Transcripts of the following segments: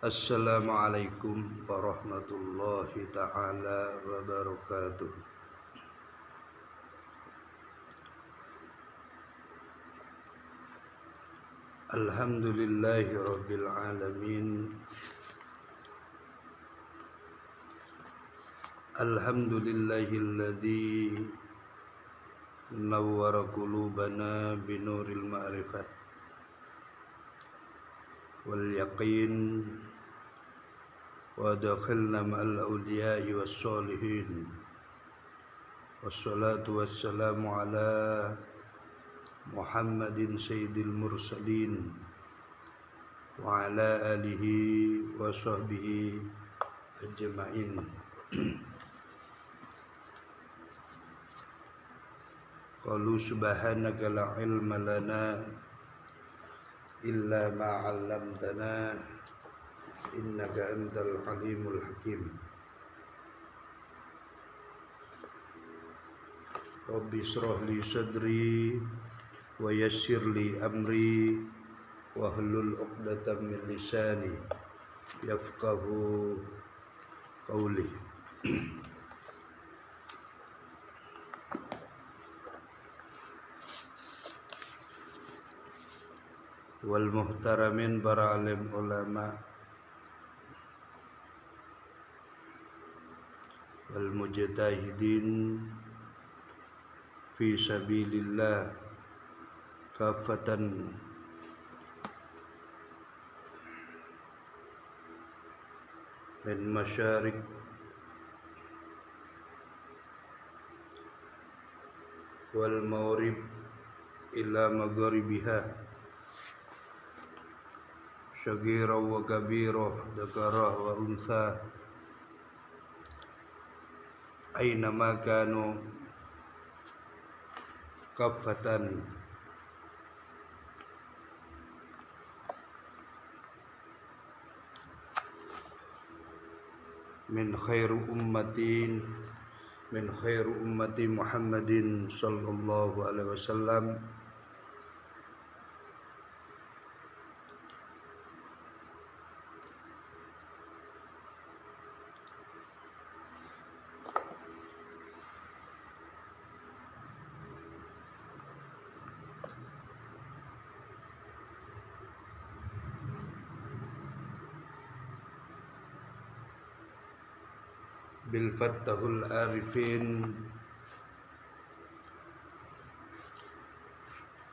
Assalamualaikum warahmatullahi ta'ala wabarakatuh. Alhamdulillahi rabbil alamin. Alhamdulillahilladzi nawwara qulubana binuril ma'rifat wal yaqin wa adkhilna ma'al awliya'i was solihin. Wassalatu wassalamu ala Muhammadin sayyidil mursalin wa ala alihi wa sahbihi ajma'in. Qalu subhanaka la ilma lana illa ma 'allamtana innaka antal halimul hakim. Rabbi shrah li sadri wa yassir li amri wa hlul 'uqdatam min lisani yafqahu qawli. Wal muhtaramin para alim ulama wal mujtahidin fi sabilillah kafatan min masyarik wal maghrib ila magharibiha, syagira wa kabira, dzakara wa unsa, aina ma kanu kafatan min khairu ummati Muhammadin sallallahu alaihi wasallam. Bil fattahul arifin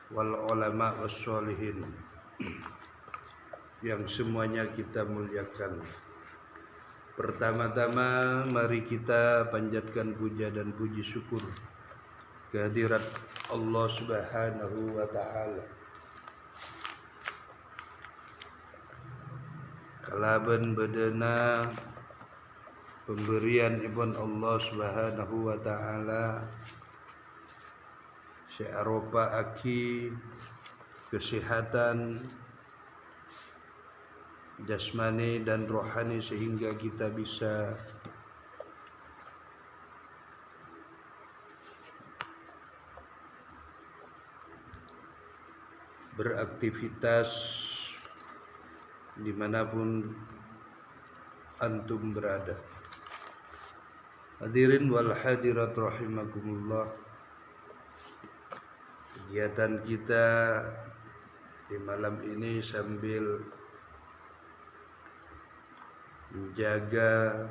wal ulama was solihin, yang semuanya kita muliakan. Pertama-tama mari kita panjatkan puja dan puji syukur kehadirat Allah Subhanahu wa taala. Kalaban bedena pemberian ibn Allah Subhanahu wa taala searopa aki kesehatan jasmani dan rohani sehingga kita bisa beraktivitas dimanapun antum berada. Hadirin wal hadirat rahimakumullah. Kegiatan kita di malam ini sambil menjaga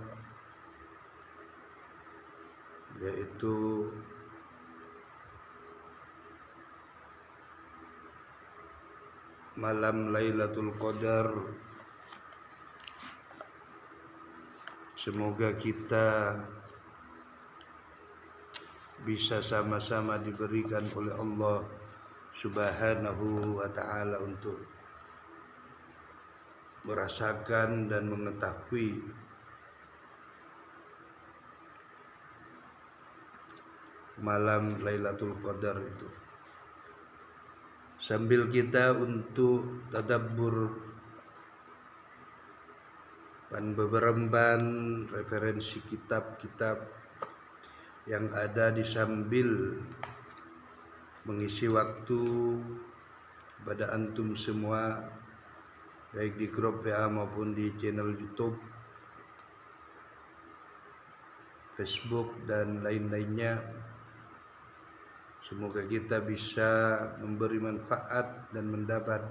yaitu malam Lailatul Qadar. Semoga kita bisa sama-sama diberikan oleh Allah Subhanahu wa ta'ala untuk merasakan dan mengetahui malam Lailatul Qadar itu, sambil kita untuk tadabbur dan beberapa referensi kitab-kitab yang ada di sambil mengisi waktu pada antum semua baik di grup WA maupun di channel YouTube, Facebook dan lain-lainnya. Semoga kita bisa memberi manfaat dan mendapat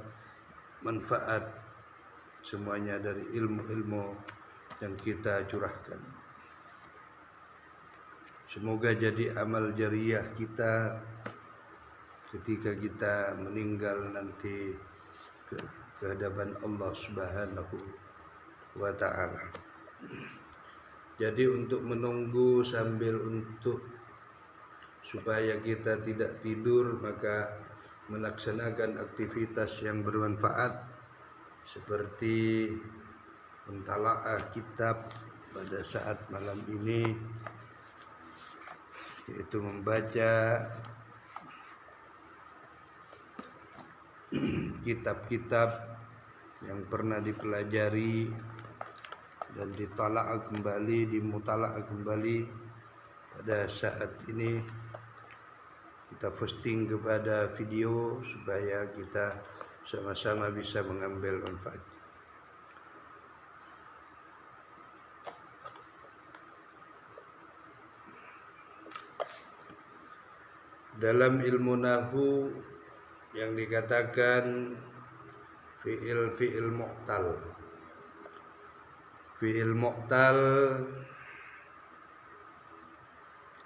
manfaat semuanya dari ilmu-ilmu yang kita curahkan. Semoga jadi amal jariyah kita ketika kita meninggal nanti ke hadapan Allah Subhanahu wa ta'ala. Jadi untuk menunggu sambil supaya kita tidak tidur, maka melaksanakan aktivitas yang bermanfaat seperti mentalaah kitab pada saat malam ini, yaitu membaca kitab-kitab yang pernah dipelajari dan ditalaah kembali, dimutalaah kembali. Pada saat ini kita posting kepada video supaya kita sama-sama bisa mengambil manfaat. Dalam ilmu nahwu yang dikatakan fi'il mu'tal. Fi'il mu'tal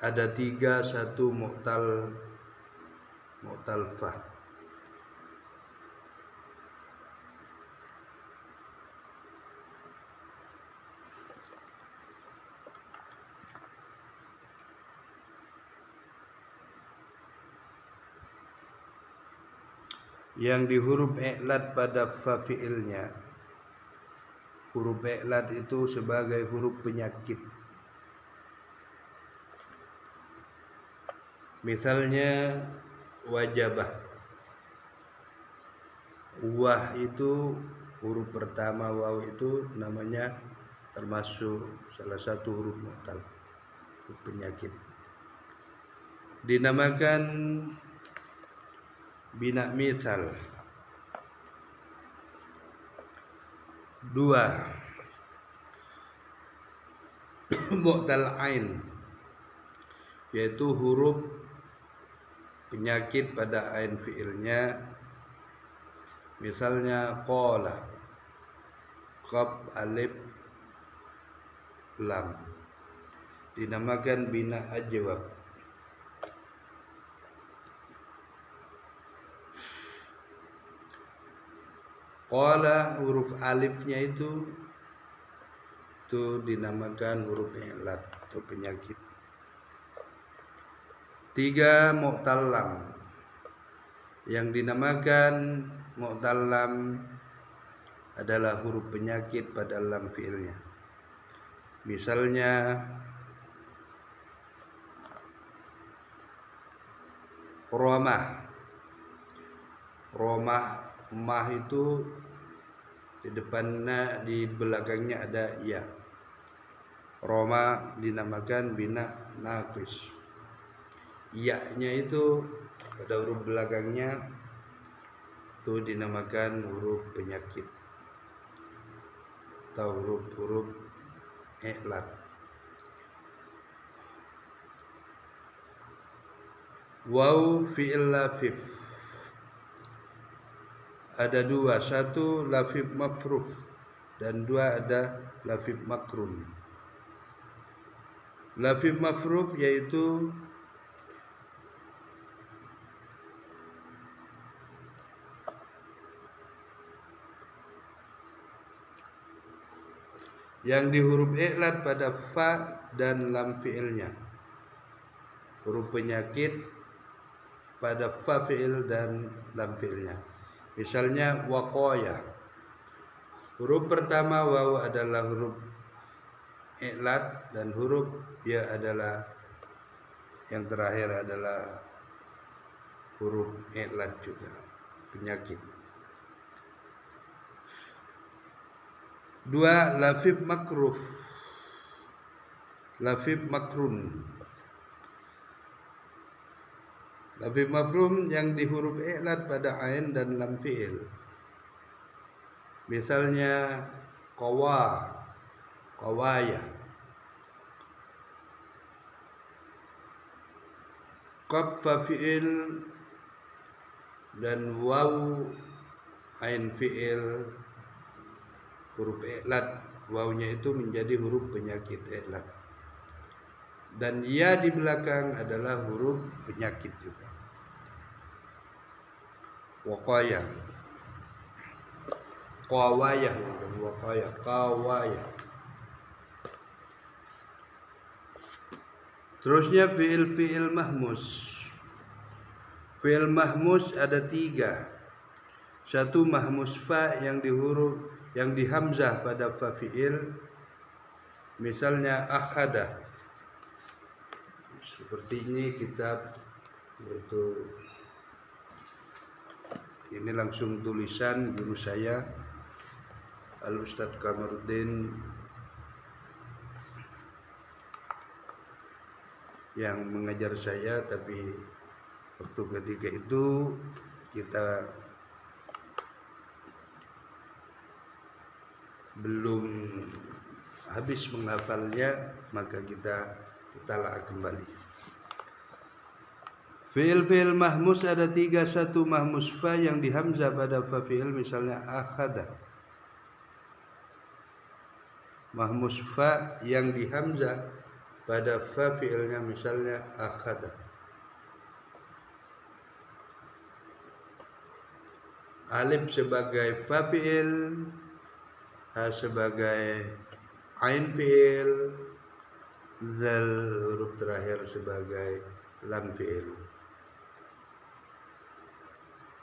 ada 3, 1 mu'tal fa. Yang di huruf i'lad pada fa fi'ilnya. Huruf i'lad itu sebagai huruf penyakit. Misalnya wajabah. Wah itu huruf pertama, waw itu namanya termasuk salah satu huruf mu'tal, huruf penyakit. Dinamakan bina misal. 2 mu'tal ain, yaitu huruf penyakit pada ain fi'ilnya. Misalnya qala, qaf, alif, lam, dinamakan bina ajwab. Qala huruf alifnya itu dinamakan huruf i'lad atau penyakit. 3 mu'tal lam, yang dinamakan mu'tal lam adalah huruf penyakit pada lam fi'ilnya. Misalnya romah. Mah itu di depannya, di belakangnya ada ya. Roma dinamakan bina naqis. Ya-nya itu pada huruf belakangnya itu dinamakan huruf penyakit atau huruf i'lad. Waw fi'il lafif ada 2, 1 lafif mafruf dan 2 ada lafif makrun. Lafif mafruf yaitu yang di huruf i'lad pada fa dan lam fi'ilnya. Huruf penyakit pada fa fi'il dan lam fi'ilnya. Misalnya waqaya. Huruf pertama waw adalah huruf i'lad dan huruf ya adalah yang terakhir adalah huruf i'lad juga, penyakit. 2 lafif makruf, lafif makrun. Lafif mafrum yang di huruf i'lad pada ain dan lam fi'il. Misalnya qawaya. Qaf fa fi'il dan waw ain fi'il huruf i'lad. Wawnya itu menjadi huruf penyakit i'lad. Dan ya di belakang adalah huruf penyakit juga. Waqaya. Qawaya, waqaya, qawaya. Terusnya fi'il mahmus. Fi'il mahmus ada 3. Satu mahmus fa yang di hamzah pada fa fi'il. Misalnya akhada. Seperti ini kitab, yaitu ini langsung tulisan guru saya Al-Ustadz Kamarudin yang mengajar saya, tapi waktu ketika itu kita belum habis menghafalnya, maka kita telaah kembali. Fi'il mahmus ada 3. Satu mahmus fa yang di hamzah pada fa fi'il, misalnya akhada. Mahmus fa yang di hamzah pada fa fi'ilnya, misalnya akhada. Alif sebagai fa fi'il, ha sebagai ain fi'il, zal huruf terakhir sebagai lam fi'il.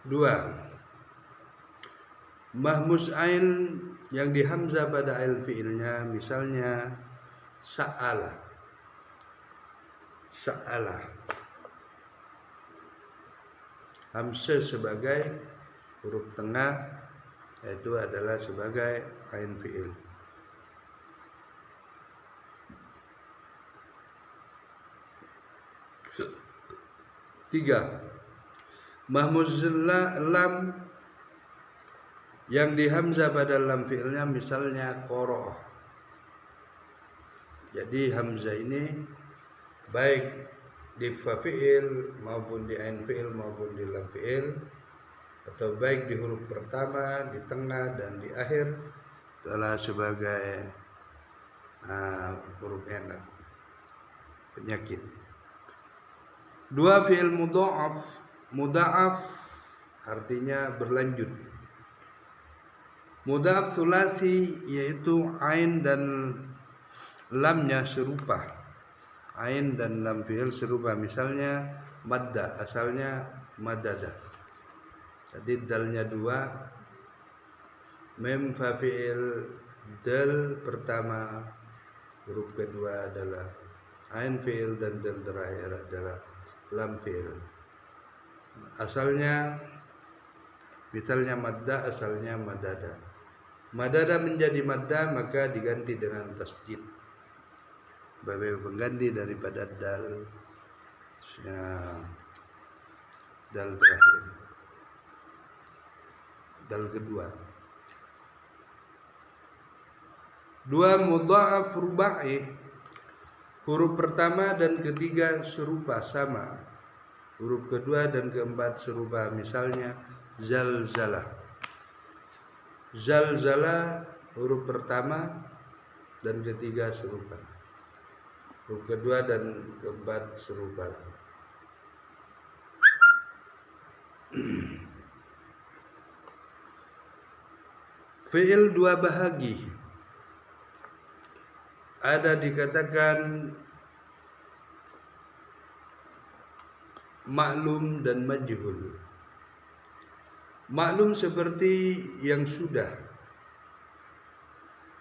2. Mahmus ain yang di hamzah pada ain fi'ilnya, misalnya sa'ala. Hamzah sebagai huruf tengah, yaitu adalah sebagai ain fi'il. 3. Mahmuz lam yang di hamzah pada lam fi'ilnya, misalnya qara. Jadi hamzah ini baik di fa fi'il maupun di ain fi'il maupun di lam fi'il, atau baik di huruf pertama, di tengah dan di akhir, adalah sebagai huruf i'lad, penyakit. 2. Fi'il mudha'af artinya berlanjut. Mudha'af tsulasi yaitu ain dan lamnya serupa. Ain dan lam fi'il serupa. Misalnya madda, asalnya madada. Jadi dalnya 2, mem fa fi'il, dal pertama, huruf kedua adalah ain fi'il, dan dal terakhir adalah lam fi'il. Asalnya misalnya madda, asalnya madada. Madada menjadi madda, maka diganti dengan tasdid sebagai pengganti daripada dal terakhir, dal kedua. 2. Mudha'af rubai, huruf pertama dan ketiga serupa, sama. Huruf kedua dan keempat serupa. Misalnya zalzalah. Zalzalah huruf pertama dan ketiga serupa. Huruf kedua dan keempat serupa. Fi'il 2 bahagi. Ada dikatakan maklum dan majhul. Maklum seperti yang sudah.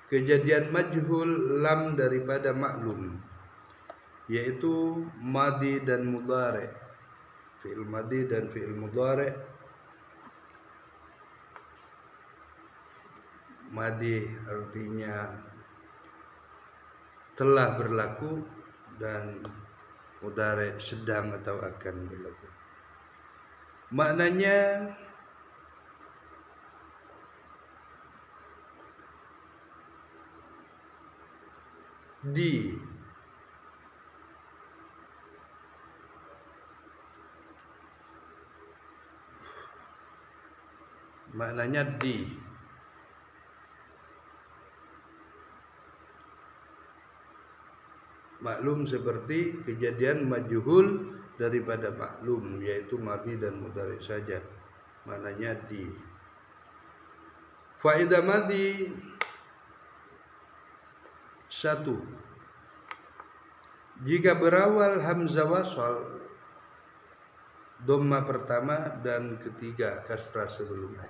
Kejadian majhul lam daripada maklum, yaitu madi dan mudhari. Fi'il madi dan fi'il mudhari. Madi artinya telah berlaku, dan mudhari sedang atau akan berlaku. Maknanya di, maknanya di. Maklum seperti kejadian majhul daripada maklum, yaitu madhi dan mudhari saja, maknanya di. Faedah madhi 1. Jika berawal hamzah wasal, dhamma pertama dan ketiga kasrah sebelumnya.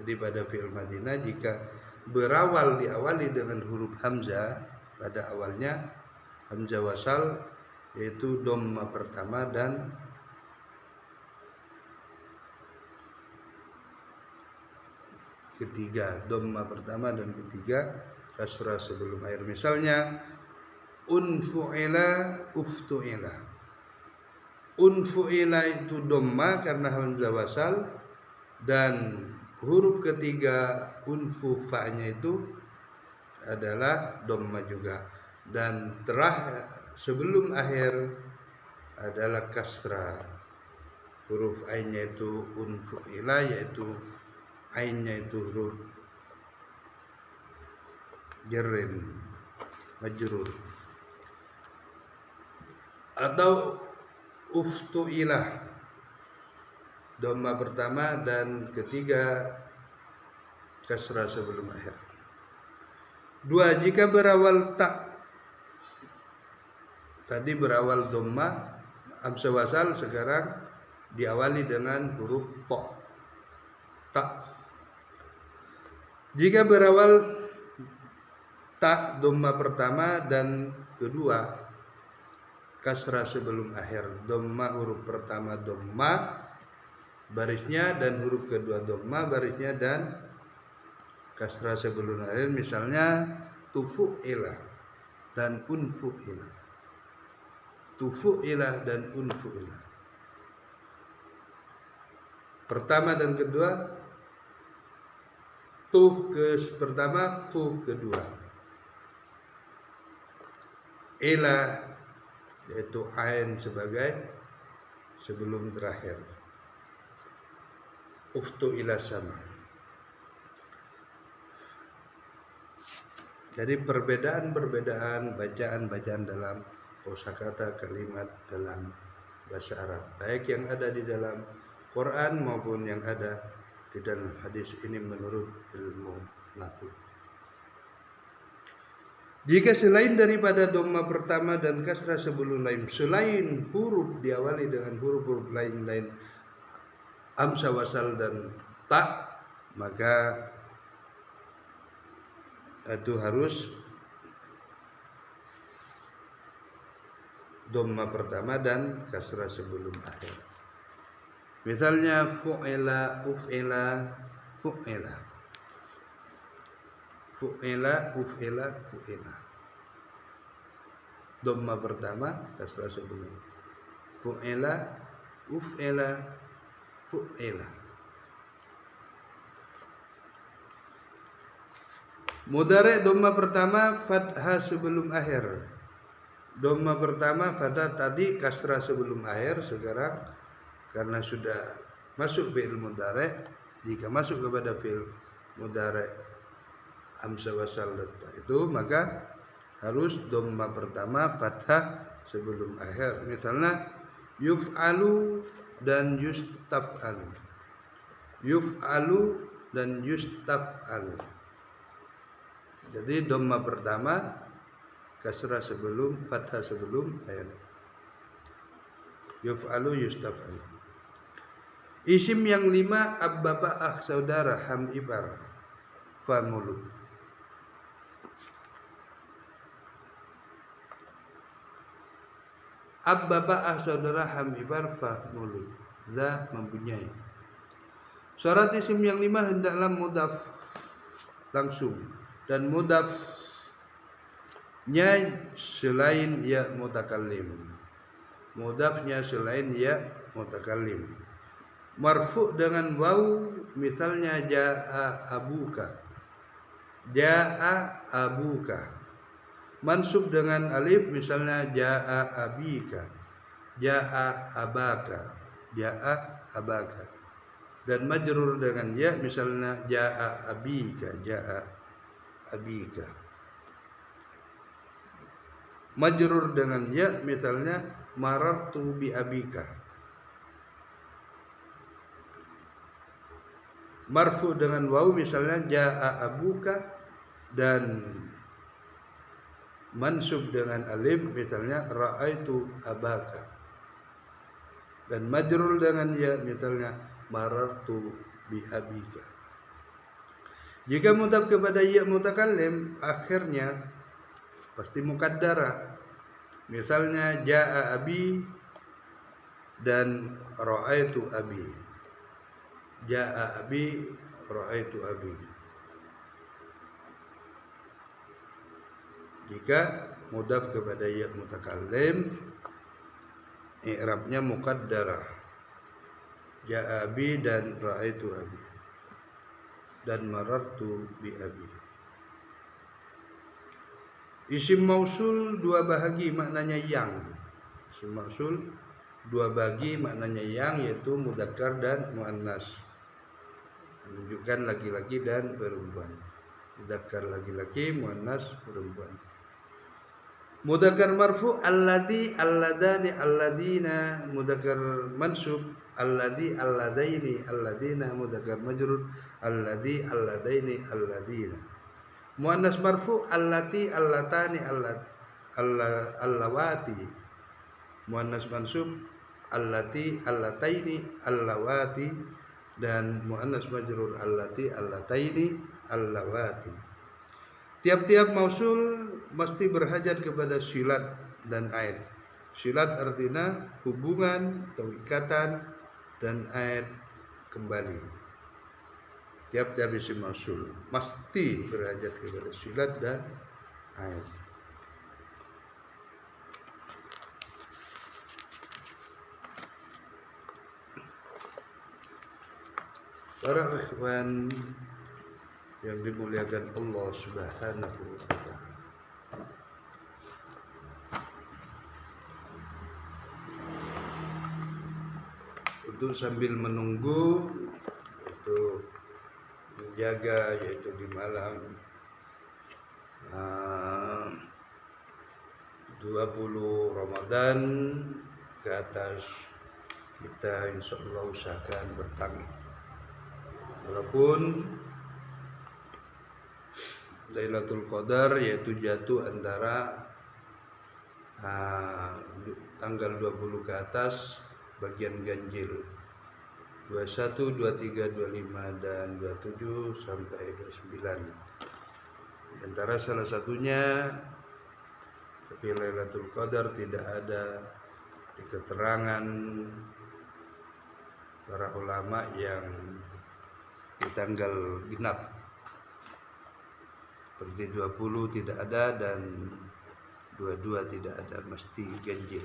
Jadi pada fi'il madinah jika berawal diawali dengan huruf hamzah pada awalnya, hamzah wasal, yaitu dhamma pertama dan ketiga, dhamma pertama dan ketiga kasrah sebelum akhir. Misalnya unfu'ila uftu'ila. Unfu'ila itu dhamma karena hamzah wasal, dan huruf ketiga unfu fa-nya itu adalah dhamma juga, dan sebelum akhir adalah kasrah. Huruf ainnya itu unfu'ila, yaitu ainnya itu huruf jarrin majrur, atau uftu'ilah dhamma pertama dan ketiga kasrah sebelum akhir. 2. Jika berawal tak, tadi berawal dhamma hamzah wasal, sekarang diawali dengan huruf ta. Jika berawal ta dhamma pertama dan kedua kasrah sebelum akhir. Dhamma huruf pertama dhamma barisnya, dan huruf kedua dhamma barisnya, dan kasrah sebelum akhir. Misalnya tufu'ila dan unfu'ila. Tufu'ila dan unfu'ila. Pertama dan kedua, tuh ke pertama, fu kedua. Ila yaitu ain sebagai sebelum terakhir. Uftu ila sama. Jadi perbedaan bacaan dalam kosakata kalimat dalam bahasa Arab, baik yang ada di dalam Quran maupun yang ada di dalam hadis ini menurut ilmu nahwu. Jika selain daripada dhamma pertama dan kasrah sebelum lain, selain huruf diawali dengan huruf-huruf lain hamzah wasal dan ta, maka itu harus dhamma pertama dan kasrah sebelum akhir. Misalnya fu'ila, uf'ila, fu'ila. Fu'ila, uf'ila, fu'ila. Dhamma pertama, kasrah sebelum. Fu'ila, uf'ila, fu'ila. Mudhari dhamma pertama, fathah sebelum akhir. Dhamma pertama fathah, tadi kasrah sebelum akhir. Sekarang karena sudah masuk fi'il mudhari, jika masuk kepada fi'il mudhari hamzah wasal itu, maka harus dhamma pertama fathah sebelum akhir. Misalnya yuf'alu dan yustaf'alu. Yuf'alu dan yustaf'alu. Jadi dhamma pertama, kasrah sebelum, fathah sebelum akhir. Yuf'alu, yustaf'alu. Isim yang 5, ab, bapak, akh, saudara, ham, ibar, fa, mulut. Ab, bapak, akh, saudara, ham, ibar, fa, mulut. Za, mempunyai. Syarat isim yang 5 hendaklah mudhaf langsung, dan mudhafnya selain ya mutakallim. Mudhafnya selain ya mutakallim. Marfu' dengan waw, misalnya jaa abuka. Jaa abuka. Mansub dengan alif misalnya jaa abika, jaa abaka, jaa abaka. Dan majrur dengan ya misalnya jaa abika, jaa abika. Majrur dengan ya misalnya marartu bi abika. Marfu dengan waw misalnya jaa abuka, dan mansub dengan alif misalnya ra'aitu abaka. Dan majrur dengan ya misalnya marartu bi abika. Jika mudhaf kepada ya mutakallim akhirnya pasti muqaddara. Misalnya jaa abi dan ra'aitu abi. Jaa abi, ra'aitu abi. Jika mudhaf kepada ya mutakallim i'rabnya muqaddarah. Jaa abi dan ra'aitu abi. Dan marartu bi abi. Isim mausul dua bahagi maknanya yang. Isim mausul dua bagi maknanya yang, yaitu mudzakkar dan muannas. Menunjukkan laki-laki dan perempuan. Mudzakkar laki-laki, muannas perempuan. Mudzakkar marfu alladzi, alladani, alladina. Mudzakkar mansub alladzi, alladaini, alladina. Mudzakkar majrur alladzi, alladaini, alladina. Muannas marfu allati, allatani, allawati. Muannas mansub allati, allataini, allawati. Dan muannas majrur allati, allataini, allawati. Tiap-tiap mausul mesti berhajat kepada silat dan aid. Silat artinya hubungan atau ikatan, dan aid kembali. Tiap-tiap isim mausul mesti berhajat kepada silat dan aid. Para ikhwan yang dimuliakan Allah Subhanahu wa ta'ala, untuk sambil menunggu, untuk menjaga, yaitu di malam 20 Ramadan ke atas, kita insya Allah usahakan bertanggung. Walaupun Lailatul Qadar yaitu jatuh antara tanggal 20 ke atas bagian ganjil 21, 23, 25 dan 27 sampai 29. Di antara salah satunya, tapi Lailatul Qadar tidak ada di keterangan para ulama yang di tanggal genap. Seperti 20 tidak ada dan 22 tidak ada, mesti ganjil.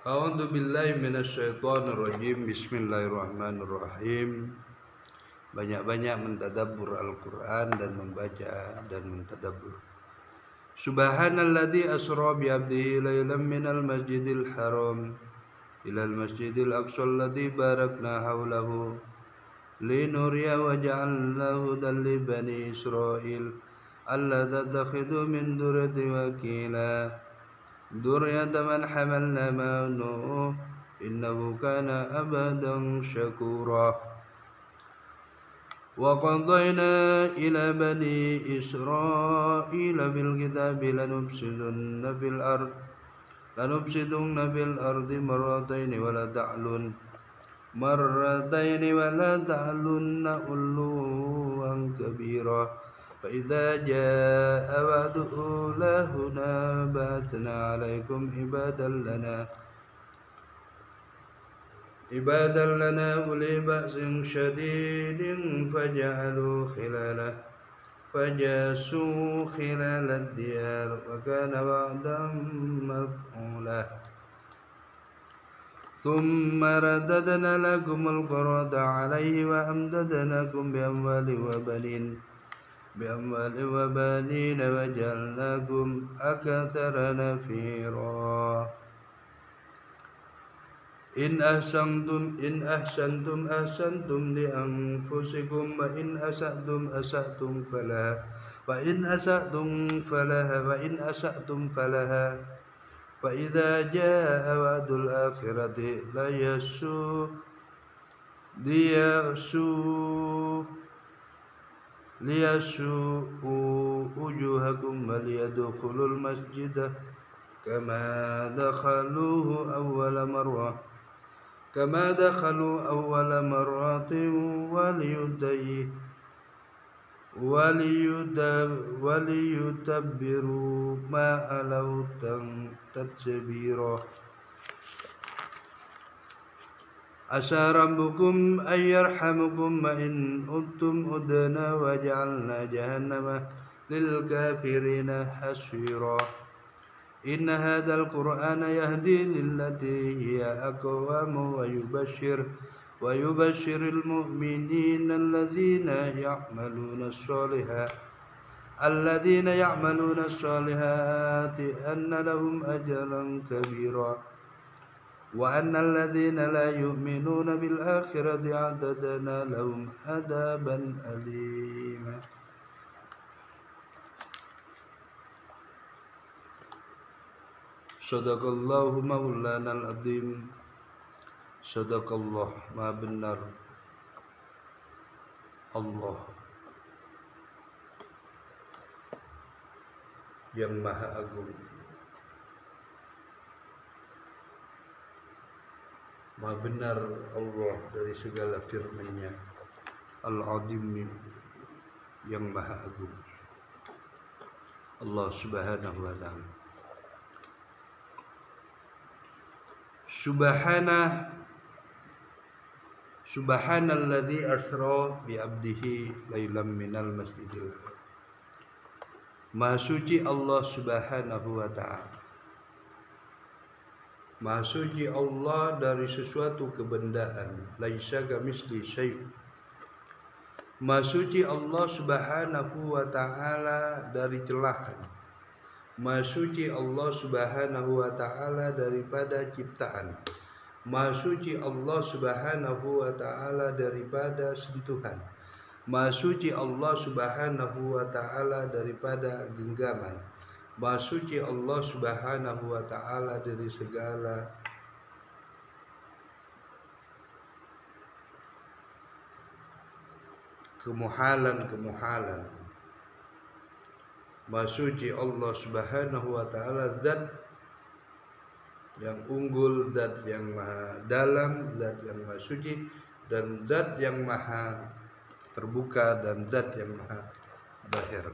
A'udzu billahi minasyaitonir rajim. Bismillahirrahmanirrahim. Banyak-banyak mentadabbur Al-Qur'an dan membaca dan mentadabbur. Subhanalladzi asra bi 'abdihi lailan minal masjidil haram ilal masjidil aqsa alladzi barakna haulahu linuriya wa ja'alnahu hudan li bani Israil alla tattakhidhu min durriyati wakila durriyata man hamalna ma'a Nuh innahu kana abadan syakura. وَقَضَيْنَا إِلَى بَنِي إِسْرَائِيلَ فِي الْكِتَابِ لَنُفْسِدُنَّ فِي الْأَرْضِ مرتين ولا تعلن علوا كبيرا فإذا جاء وعد أولاهما بعثنا عليكم عبادا لنا أولي بأس شديد فجعلوا فجاسوا خلال الديار وكان وعدا مفعولا ثم رددنا لكم القرة عليه وأمددناكم بأموال وبنين وجعلناكم أكثر نفيرا إن أحسنتم لأنفسكم وإن أسأتم فلها فإذا جاء وعد الآخرة ليسوءوا وجوهكم وليدخلوا المسجد كما دخلوا أول مرة وليتبروا ما علوا تتبيرا عسى ربكم أن يرحمكم وإن عدتم عدنا وجعلنا جهنم للكافرين حصيرا إن هذا القرآن يهدي للتي هي أقوم ويبشر المؤمنين الذين يعملون الصالحات أن لهم أجرا كبيرا وأن الذين لا يؤمنون بالآخرة أعتدنا لهم عذابا أليما. Sadaqallahu maulana al-azim. Sadaqallah, maha benar Allah yang maha agung, maha benar Allah dari segala firman-Nya, al-azim yang maha agung, Allah subhanahu wa ta'ala. Subhanalladzi asra bi 'abdihi lailam minal masjidil haram. Maha suci Allah subhanahu wa ta'ala. Maha suci Allah dari sesuatu kebendaan. Laisa kamitsli syai'. Maha suci Allah subhanahu wa ta'ala dari celahan. Maha suci Allah subhanahu wa ta'ala daripada ciptaan. Maha suci Allah subhanahu wa ta'ala daripada sentuhan. Maha suci Allah subhanahu wa ta'ala daripada genggaman. Maha suci Allah subhanahu wa ta'ala dari segala kemuhalan. Maha suci Allah subhanahu wa ta'ala, zat yang unggul, zat yang maha dalam, zat yang maha suci, dan zat yang maha terbuka, dan zat yang maha zahir.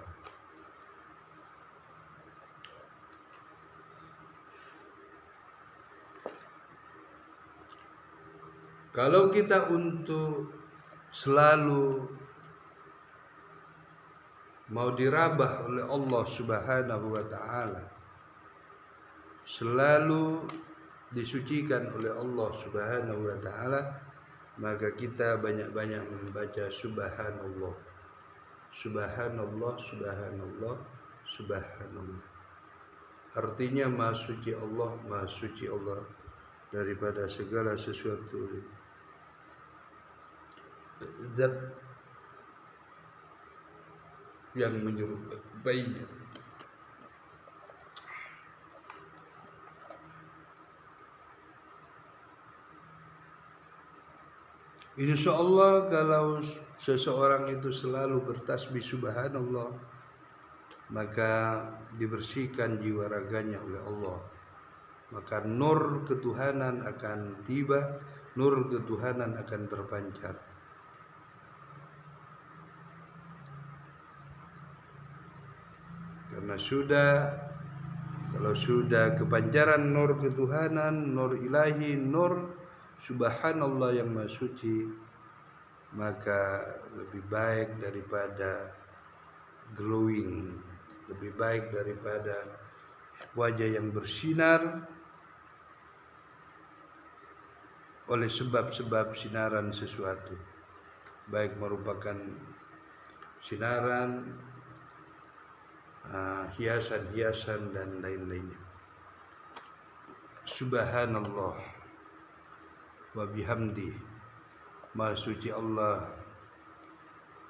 Kalau kita untuk selalu mau dirabah oleh Allah subhanahu wa ta'ala, selalu disucikan oleh Allah subhanahu wa ta'ala, maka kita banyak-banyak membaca subhanallah, subhanallah, subhanallah, subhanallah. Artinya maha suci Allah daripada segala sesuatu zat yang menyerupainya. Insyaallah kalau seseorang itu selalu bertasbih subhanallah, maka dibersihkan jiwa raganya oleh Allah. Maka nur ketuhanan akan tiba, nur ketuhanan akan terpancar. Karena kalau sudah kepancaran nur ketuhanan, nur ilahi, nur subhanallah yang maha suci, maka lebih baik daripada glowing, lebih baik daripada wajah yang bersinar oleh sebab-sebab sinaran sesuatu, baik merupakan sinaran hiasan-hiasan dan lain-lainnya. Subhanallah wa bihamdi, Maha suci Allah,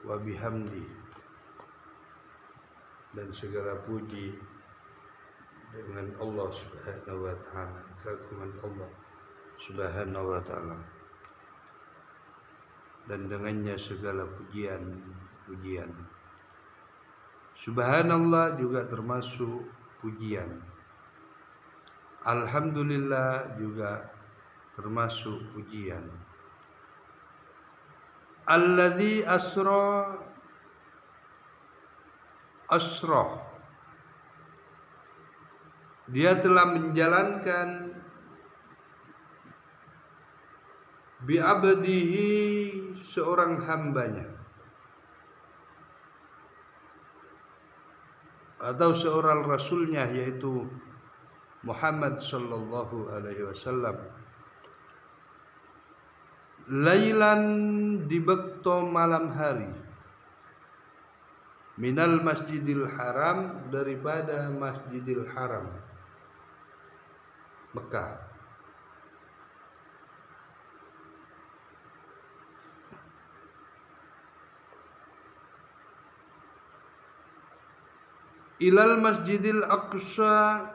wa bihamdi, dan segala puji dengan Allah Subhanahu wa taala, keagungan Allah Subhanahu wa taala, dan dengannya segala pujian. Subhanallah juga termasuk pujian. Alhamdulillah juga termasuk pujian. Alladzi asra, dia telah menjalankan bi'abdihi, seorang hambanya atau seorang rasulnya, yaitu Muhammad sallallahu alaihi wasallam, lailan, di bekto malam hari, minal masjidil haram, daripada masjidil haram Mekah, ilal masjidil aqsa,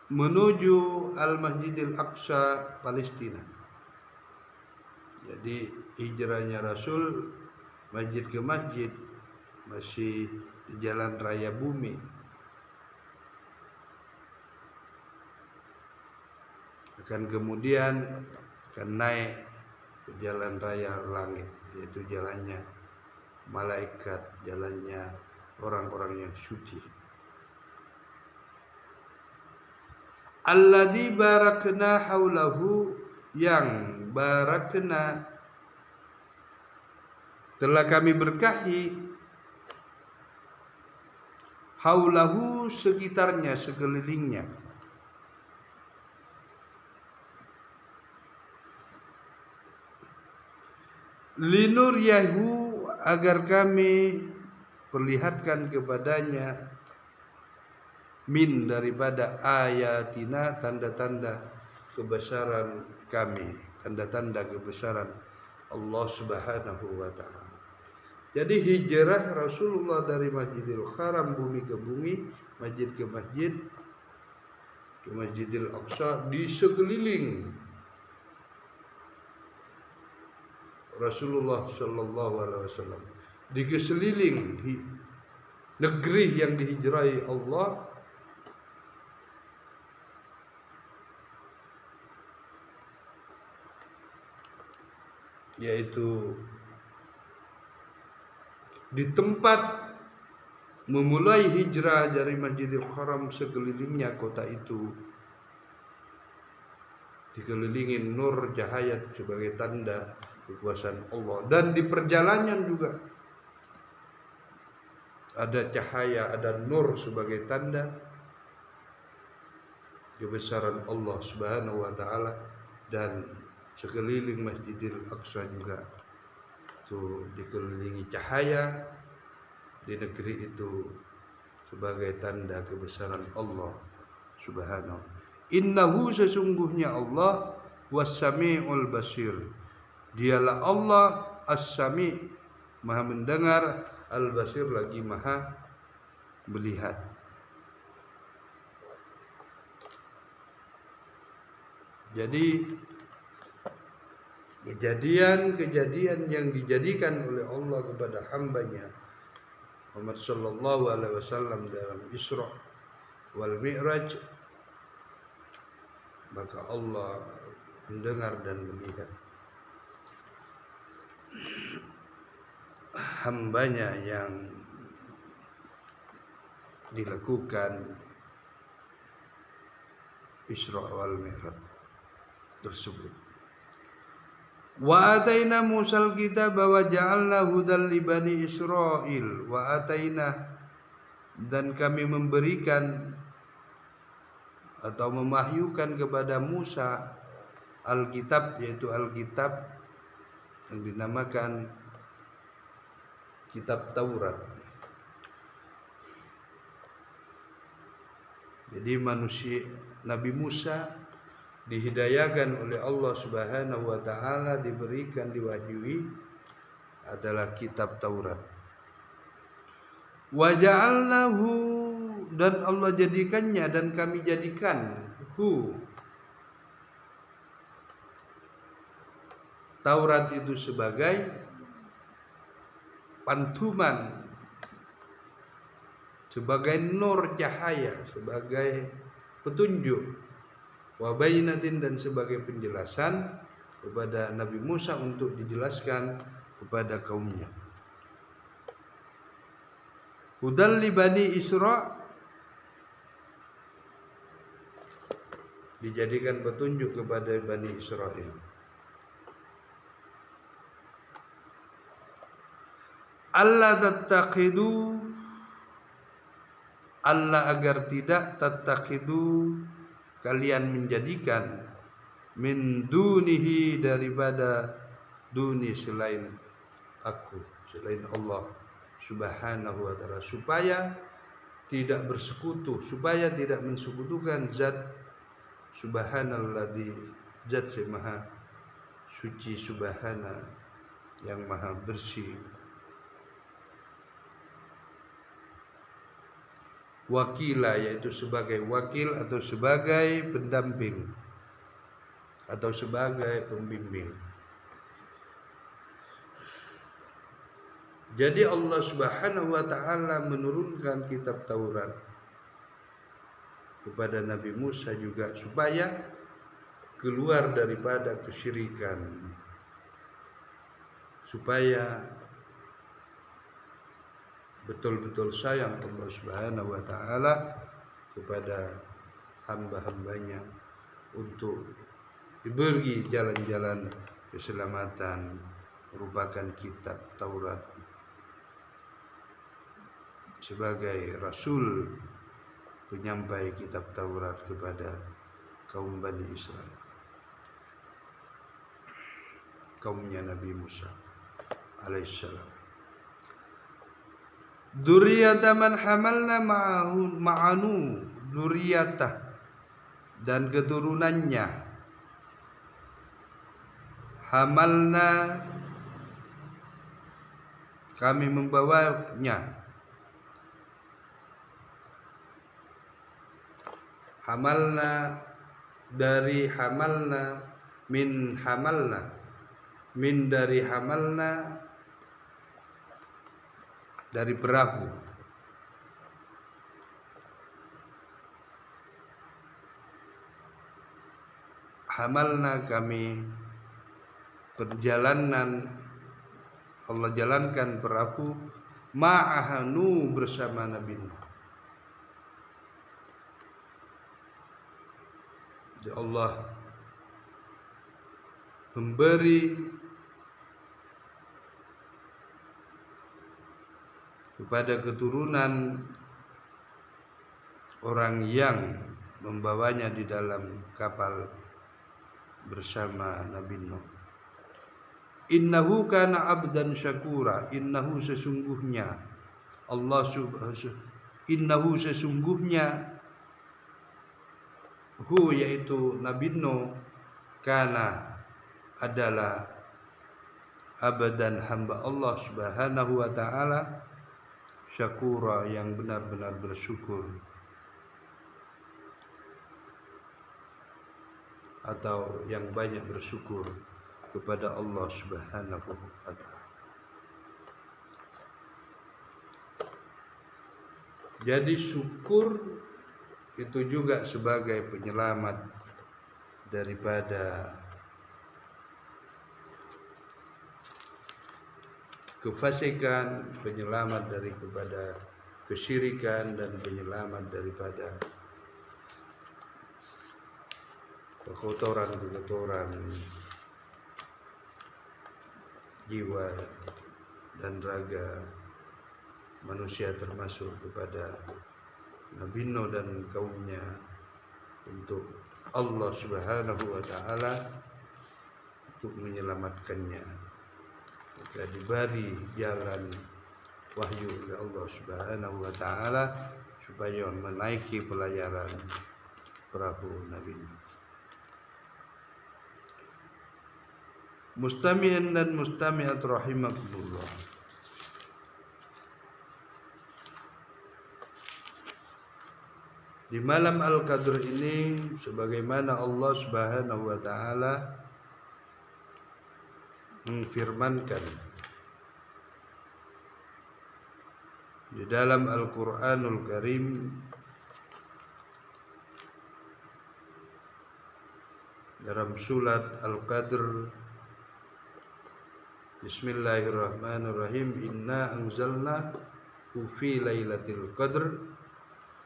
menuju al masjidil aqsa Palestina. Jadi hijrahnya Rasul masjid ke masjid masih di jalan raya bumi, akan kemudian akan naik ke jalan raya langit, yaitu jalannya malaikat, jalannya orang-orang yang suci. Alladzi barakna haulahu, yang barakna telah kami berkahi, haulahu, sekitarnya, sekelilingnya, linuryahu, agar kami perlihatkan kepadanya, min, daripada ayatina, tanda-tanda kebesaran kami, tanda-tanda kebesaran Allah Subhanahu wa taala. Jadi hijrah Rasulullah dari Masjidil Haram, bumi ke bumi, masjid ke masjid, ke Masjidil Aqsa, di sekeliling Rasulullah sallallahu alaihi wasallam, di sekeliling negeri yang dihijrahi Allah, yaitu di tempat memulai hijrah dari Masjidil Haram, sekelilingnya kota itu dikelilingi nur cahaya sebagai tanda kekuasaan Allah, dan di perjalanan juga ada cahaya, ada nur sebagai tanda kebesaran Allah Subhanahu wa taala, dan sekeliling Masjidil Aqsa juga itu dikelilingi cahaya di negeri itu sebagai tanda kebesaran Allah Subhanahu. Innahu, sesungguhnya Allah, was-sami'ul basir, dialah Allah as-sami', maha mendengar, al-basir, lagi maha melihat. Jadi kejadian-kejadian yang dijadikan oleh Allah kepada hambanya Muhammad sallallahu alaihi wasallam dalam Isra wal Mi'raj, maka Allah mendengar dan melihat hambanya yang dilakukan Isra wal Mi'raj tersebut. Wa ataina Musal kitaba wa ja'alna hudal li bani Israil. Wa ataina, dan kami memberikan atau memahyukan kepada Musa Alkitab, yaitu Alkitab yang dinamakan kitab Taurat. Jadi manusia Nabi Musa dihidayakan oleh Allah Subhanahu wa taala, diberikan, diwahyui adalah kitab Taurat. Wa ja'alnahu, dan Allah jadikannya, dan kami jadikan Taurat itu sebagai pantuman, sebagai nur cahaya, sebagai petunjuk, wa bayyinatin, dan sebagai penjelasan kepada Nabi Musa untuk dijelaskan kepada kaumnya. Hudal li bani Isra, dijadikan petunjuk kepada Bani Israel. Allah tattaqidu, Allah agar tidak tattaqidu, kalian menjadikan, min dunihi, daripada duni, selain aku, selain Allah Subhanahu wa ta'ala, supaya tidak bersekutu, supaya tidak mensekutukan zat Subhanalladzi, zat yang maha suci, subhana, yang maha bersih. Wakila, yaitu sebagai wakil atau sebagai pendamping atau sebagai pembimbing. Jadi Allah Subhanahu wa taala menurunkan kitab Taurat kepada Nabi Musa juga supaya keluar daripada kesyirikan, supaya betul-betul sayang Allah Subhanahu wa taala kepada hamba-hambanya untuk diberi jalan-jalan keselamatan, merupakan kitab Taurat sebagai rasul penyampai kitab Taurat kepada kaum Bani Israel, kaumnya Nabi Musa alaihissalam. Dzurriyyata man hamalna ma'anu, dzurriyyatah, dan keturunannya, hamalna, kami membawanya, hamalna, dari hamalna, min hamalna, min dari hamalna, dari perahu, hamalna, kami perjalanan, Allah jalankan perahu, ma'ahanu, bersama Nabi Nuh. Allah memberi kepada keturunan orang yang membawanya di dalam kapal bersama Nabi Nuh. Innahu kana abdan syakura, innahu, sesungguhnya Allah innahu, sesungguhnya yaitu Nabi Nuh, kana, adalah, abadan, hamba Allah Subhanahu wa ta'ala, syakura, yang benar-benar bersyukur, atau yang banyak bersyukur kepada Allah Subhanahu wa ta'ala. Jadi syukur itu juga sebagai penyelamat daripada kefasikan, penyelamat daripada kesyirikan, dan penyelamat daripada kekotoran-kekotoran jiwa dan raga manusia, termasuk kepada Nabi Nuh dan kaumnya, untuk Allah Subhanahu wa taala untuk menyelamatkannya. Maka diberi jalan wahyu oleh Allah Subhanahu wa taala supaya menaiki pelayaran perahu Nabi Nuh. Mustami'in dan mustami'at rahimakumullah. Di malam Al-Qadr ini, sebagaimana Allah Subhanahu wa taala menfirmankan di dalam Al-Qur'anul Karim, dalam surat Al-Qadr, Bismillahirrahmanirrahim, inna anzalnahu fi lailatul qadr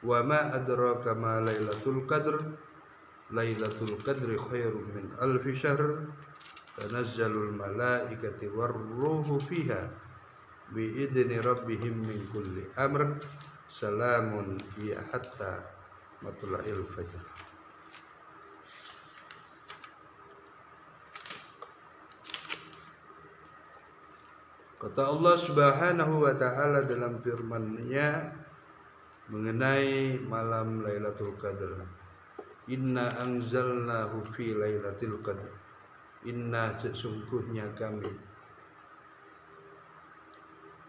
wa ma adraka ma lailatul qadr lailatul qadri khairum min alfi syahr tanazzalul malaikati warruhu fiha bi idni rabbihim min kulli amr salamun hiya hatta matla'il fajr. Kata Allah Subhanahu wa taala dalam firman-Nya mengenai malam Lailatul Qadar, inna anzalnahu fi lailatul qadr, inna sesungguhnya kami,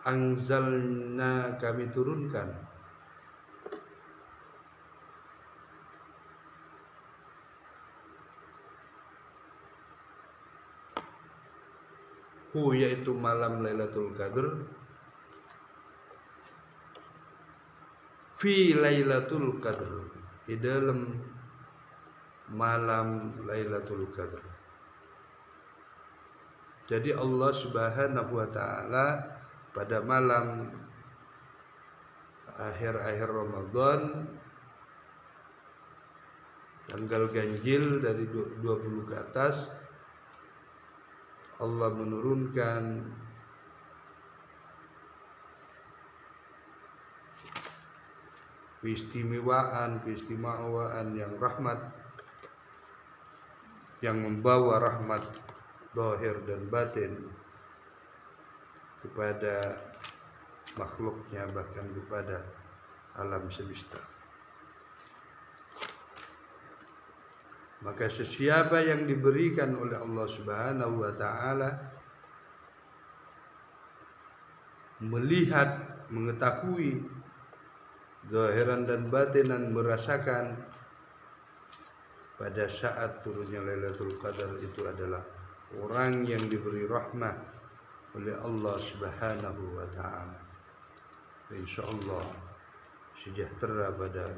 anzalna kami turunkan, hu yaitu malam Lailatul Qadar, fi Lailatul Qadr, di dalam malam Lailatul Qadr. Jadi Allah Subhanahu wa taala pada malam akhir-akhir Ramadan, tanggal ganjil dari 20 ke atas, Allah menurunkan keistimewaan yang rahmat, yang membawa rahmat zahir dan batin kepada makhluknya, bahkan kepada alam semesta. Maka sesiapa yang diberikan oleh Allah Subhanahu wa taala melihat, mengetahui zahiran dan batinan, merasakan pada saat turunnya Lailatul Qadar itu adalah orang yang diberi rahmat oleh Allah Subhanahu wa taala. Insyaallah sejahtera pada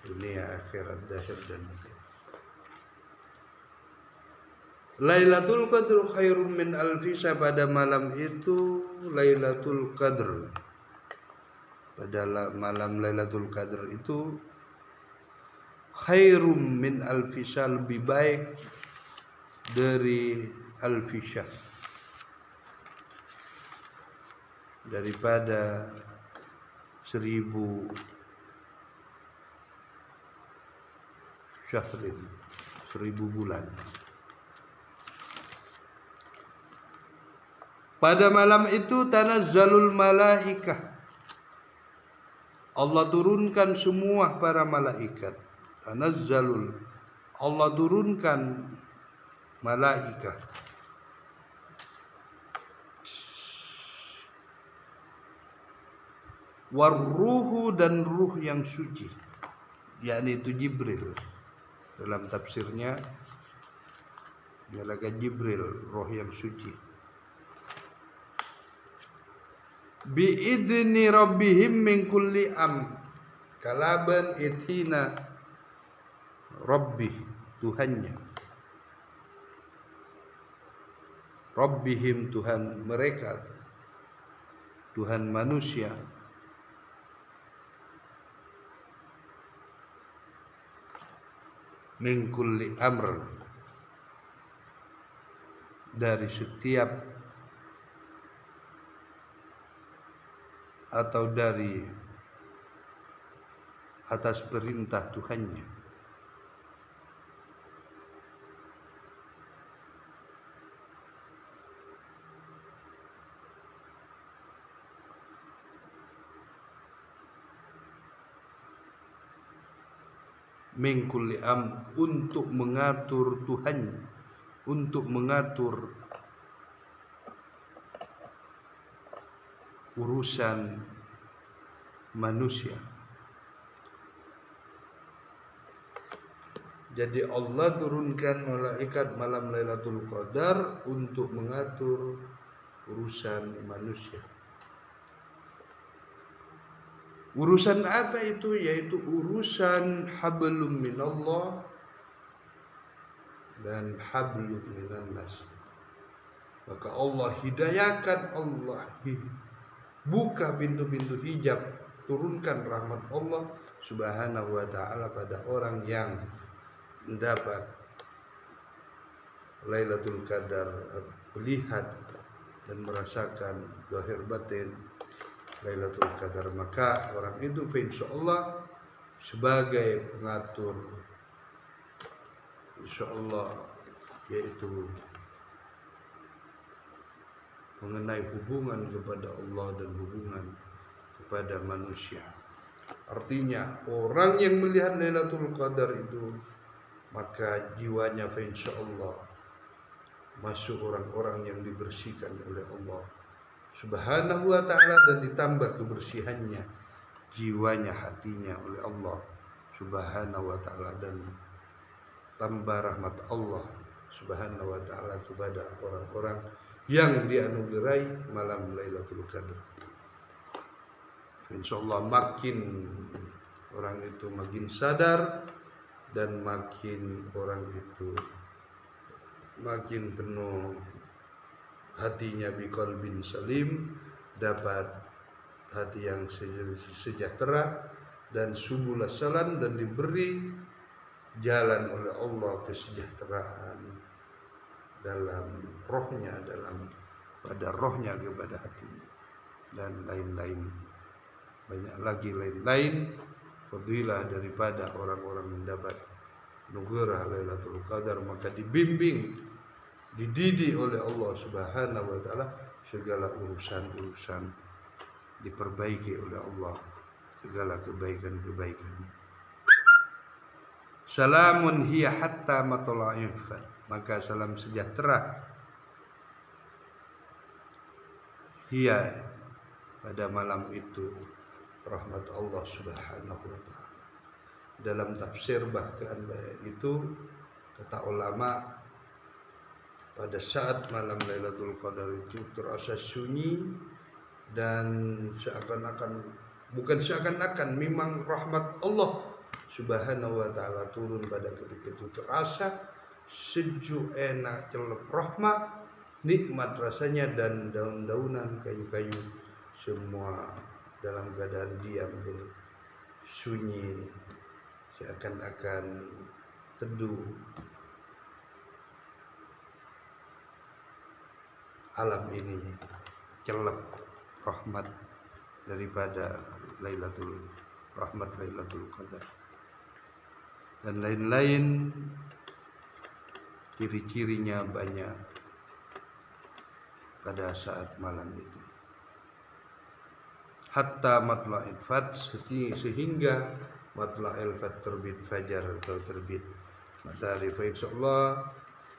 dunia akhirat dahsyat dan batin. Lailatul Qadr khairum min alfi syahr, pada malam itu Lailatul Qadr, pada malam Lailatul Qadr itu khairum min alfi syahr, lebih baik dari alfi syahr, daripada 1000 syahrin, 1000 bulan. Pada malam itu tanazzalul malaikah, Allah turunkan semua para malaikat. Tanazzalul, Allah turunkan malaikat. Warruhu, dan ruh yang suci, yakni itu Jibril. Dalam tafsirnya malaikat Jibril, roh yang suci. Biidni rabbihim min kulli kalaban ithina rabbi, Tuhannya, rabbihim, Tuhan mereka, Tuhan manusia, min kulli amr, dari setiap atau dari atas perintah Tuhannya. Min kulli untuk mengatur Tuhan, untuk mengatur urusan manusia. Jadi Allah turunkan malaikat malam Lailatul Qadar untuk mengatur urusan manusia. Urusan apa itu? Yaitu urusan hablum minallah dan hablum minannas. Maka Allah hidayakan, Allah buka pintu-pintu hijab, turunkan rahmat Allah Subhanahu wa ta'ala pada orang yang mendapat Lailatul Qadar, melihat dan merasakan zahir batin Lailatul Qadar, maka orang itu insyaallah sebagai pengatur, insyaallah, yaitu mengenai hubungan kepada Allah dan hubungan kepada manusia. Artinya orang yang melihat Lailatul Qadar itu, maka jiwanya insyaallah masuk orang-orang yang dibersihkan oleh Allah Subhanahu wa ta'ala, dan ditambah kebersihannya jiwanya, hatinya oleh Allah Subhanahu wa ta'ala, dan tambah rahmat Allah Subhanahu wa ta'ala kepada orang-orang yang dianugerahi malam Lailatul Qadar. Insyaallah makin orang itu makin sadar, dan makin orang itu makin penuh hatinya biqalbin salim, dapat hati yang sejahtera dan subul salam, dan diberi jalan oleh Allah kesejahteraan dalam rohnya, dalam pada rohnya kepada hatinya, dan lain-lain, banyak lagi lain-lain fadilah daripada orang-orang mendapat nugerah Lailatul Qadar. Maka dibimbing, dididik oleh Allah Subhanahu wa ta'ala, segala urusan-urusan diperbaiki oleh Allah, segala kebaikan-kebaikan. Salamun hiya hatta matla'il fajr, maka salam sejahtera hiya pada malam itu rahmat Allah Subhanahu wa ta'ala. Dalam tafsir bahkan itu kata ulama, pada saat malam Lailatul Qadar itu terasa sunyi, dan seakan-akan, bukan seakan-akan, memang rahmat Allah Subhanahu wa ta'ala turun pada ketika itu. Terasa sejuk, enak, celup, rahmat, nikmat rasanya, dan daun-daunan, kayu-kayu semua dalam keadaan diam dan sunyi, seakan-akan teduh. Alam ini celep rahmat daripada rahmat Lailatul Qadar, dan lain-lain ciri-cirinya banyak pada saat malam itu. Hatta matla'il fajr, sehingga matla'il fajr, terbit fajar atau terbit matahari. Insyaallah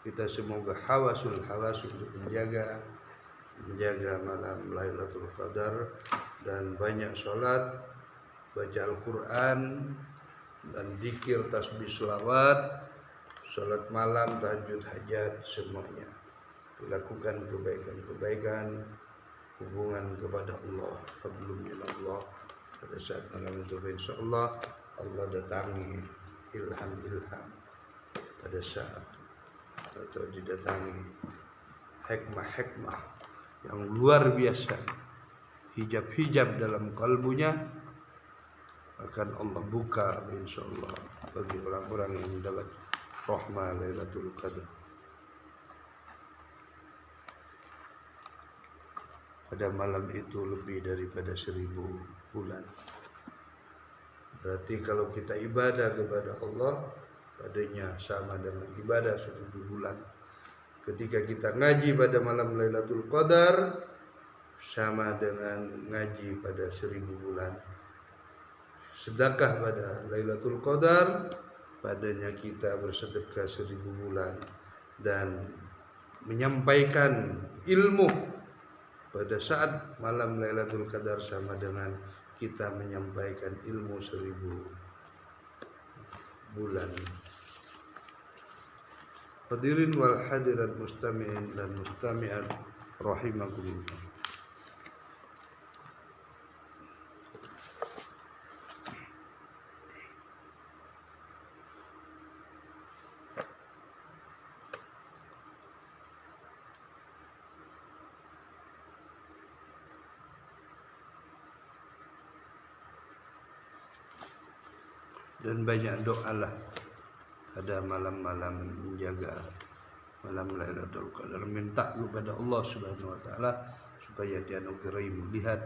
kita semoga hawas untuk menjaga malam Lailatul Qadar, dan banyak sholat, baca Al-Quran, dan zikir, tasbih, selawat, sholat malam, tahajud, hajat, semuanya dilakukan kebaikan-kebaikan, hubungan kepada Allah, hablum minallah pada saat malam itu. Insyaallah Allah datangi ilham pada saat, atau didatangi hikmah yang luar biasa, hijab-hijab dalam kalbunya akan Allah buka insyaallah bagi orang-orang yang mendapat rahmah Lailatul Qadar. pada malam itu lebih daripada 1000 bulan. Berarti kalau kita ibadah kepada Allah, padanya sama dengan ibadah 1000 bulan. Ketika kita ngaji pada malam Lailatul Qadar, sama dengan ngaji pada 1000 bulan. Sedekah pada Lailatul Qadar, padanya kita bersedekah 1000 bulan. Dan menyampaikan ilmu pada saat malam Lailatul Qadar sama dengan kita menyampaikan ilmu 1000 bulan. Hadirin wal hadirat mustami'in dan mustami'at rahimakumullah. Dan banyak doalah pada malam-malam menjaga malam Lailatul Qadar, minta kepada Allah Subhanahu wa taala supaya dianugerahi melihat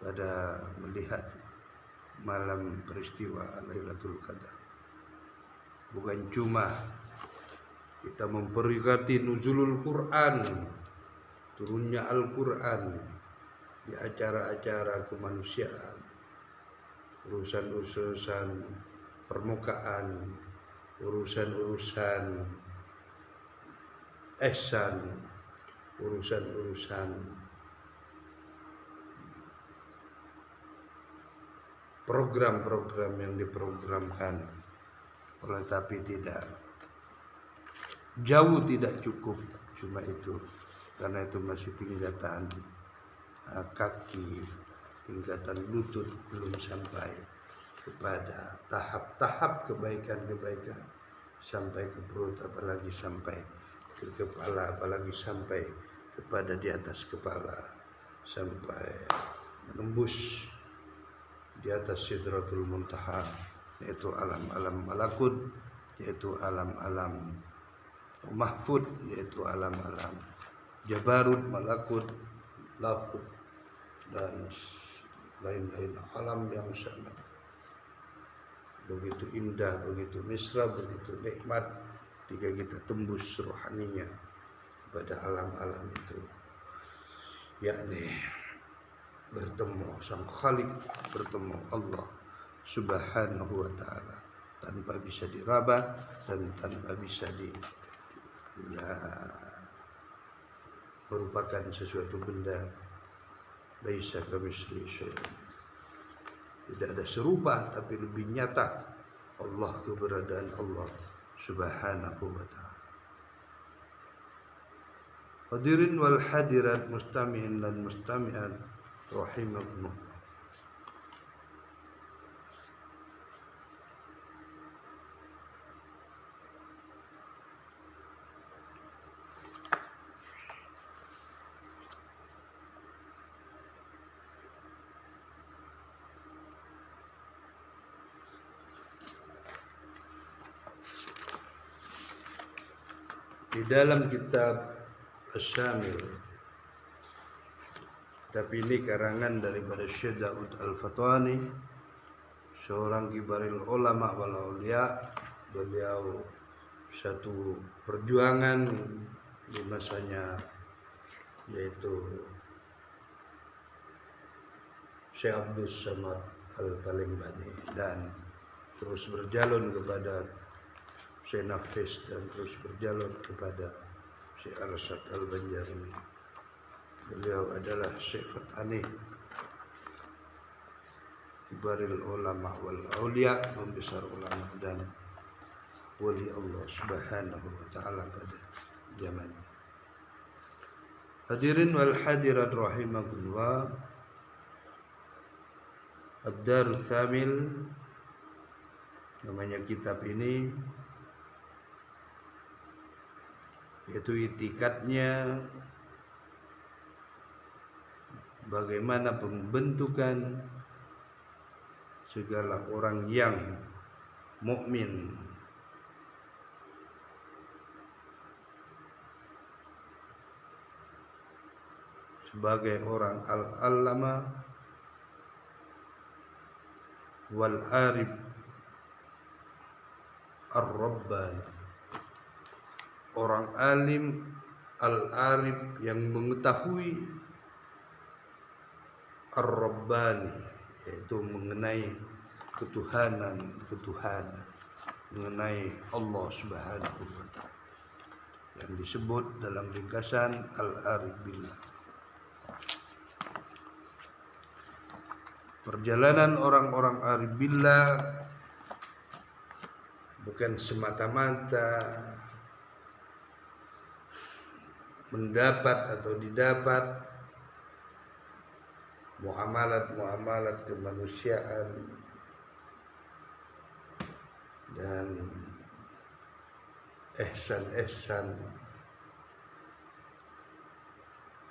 pada melihat malam peristiwa Lailatul Qadar. Bukan cuma kita memperingati nuzulul Quran, turunnya Al-Quran di acara-acara kemanusiaan, urusan-urusan permukaan, urusan-urusan ihsan, urusan-urusan program-program yang diprogramkan, tetapi tidak jauh, tidak cukup cuma itu, karena itu masih tingkatan kaki, tingkatan lutut, belum sampai kepada tahap-tahap kebaikan-kebaikan sampai ke perut, apalagi sampai ke kepala, apalagi sampai kepada di atas kepala, sampai menembus di atas Sidratul Muntaha, yaitu alam-alam malakut, yaitu alam-alam mahfud, yaitu alam-alam jabarut, malakut, lahut, dan lain-lain alam yang sangat begitu indah, begitu mesra, begitu nikmat ketika kita tembus rohaninya pada alam-alam itu, yakni bertemu Sang Khalik, bertemu Allah Subhanahu wa taala tanpa bisa diraba dan tanpa bisa merupakan sesuatu benda laisa kamitslihi syai'un. Tidak ada serupa, tapi lebih nyata Allah, keberadaan Allah Subhanahu wa taala. Hadirin wal hadirat mustami'in dan mustami'at rahimakumullah. Di dalam kitab Asy-Syamil, tapi ini karangan daripada Syekh Daud Al-Fatwani, seorang kibaril ulama wal aulia. Beliau satu perjuangan di masanya, yaitu Syekh Abdul Samad Al-Palimbani, dan terus berjalan kepada Syekh Nafis, dan terus berjalan kepada Syekh Arsyad Al-Banjarmi. Beliau adalah Syekh Fatani, kibaril ulama wal aulia, membesar ulama dan wali Allah Subhanahu wa taala pada zaman. Hadirin wal hadirat rahimakumullah. Ad-Darul Tsamil, namanya kitab ini, yaitu itikadnya bagaimana pembentukan segala orang yang mukmin sebagai orang al-allama wal arif ar-rabbani, orang alim al-arif yang mengetahui ar-rabbani, yaitu mengenai ketuhanan, mengenai Allah Subhanahu wa taala, yang disebut dalam ringkasan al-arif billah. Perjalanan orang-orang arif billah bukan semata-mata mendapat atau didapat muamalat kemanusiaan dan ihsan,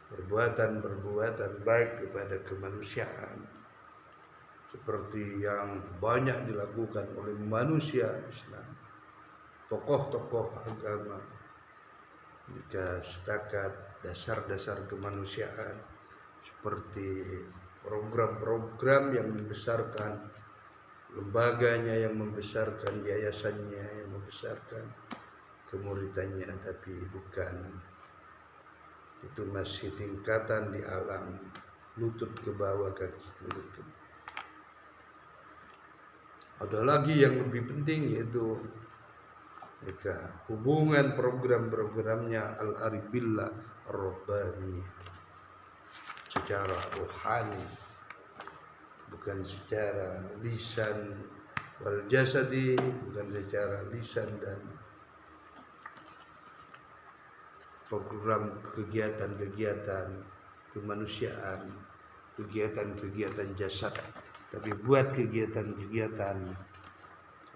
perbuatan baik kepada kemanusiaan, seperti yang banyak dilakukan oleh manusia Islam, tokoh-tokoh agama, jika setakat dasar-dasar kemanusiaan, seperti program-program yang membesarkan lembaganya, yang membesarkan yayasannya, yang membesarkan kemuridannya, tapi bukan, itu masih tingkatan di alam lutut ke bawah, kaki ke lutut. Ada lagi yang lebih penting, yaitu mereka hubungan program-programnya al-arif billah ar-rabbani secara rohani, bukan secara lisan wal jasadi, bukan secara lisan dan program kegiatan-kegiatan kemanusiaan, kegiatan-kegiatan jasad, tapi buat kegiatan-kegiatan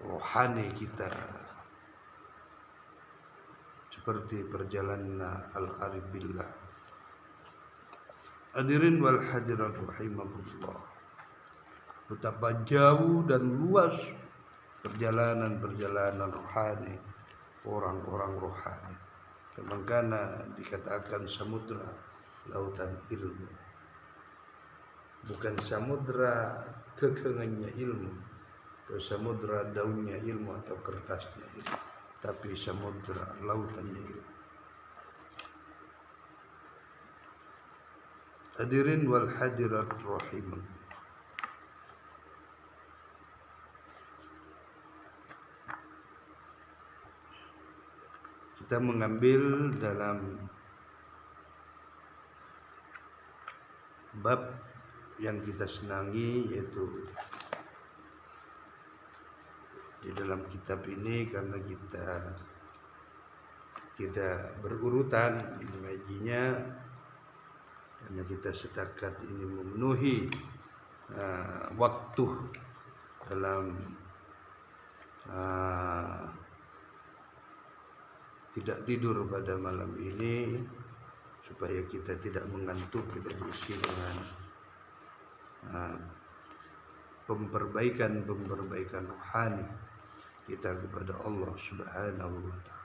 rohani kita, seperti perjalanan al-arif billah. Hadirin wal hadirat rahimahullah, betapa jauh dan luas perjalanan rohani orang-orang rohani. Semangkana dikatakan samudra lautan ilmu, bukan samudra kekengannya ilmu atau samudra daunnya ilmu atau kertasnya ilmu, tapi samudra lautannya ilmu. Hadirin wal hadirat rahimah, kita mengambil dalam bab yang kita senangi, yaitu di dalam kitab ini, karena kita tidak berurutan mengajinya, karena kita setakat ini memenuhi waktu dalam tidak tidur pada malam ini, supaya kita tidak mengantuk, kita diisi dengan pemperbaikan rohani kita kepada Allah Subhanahu wa taala.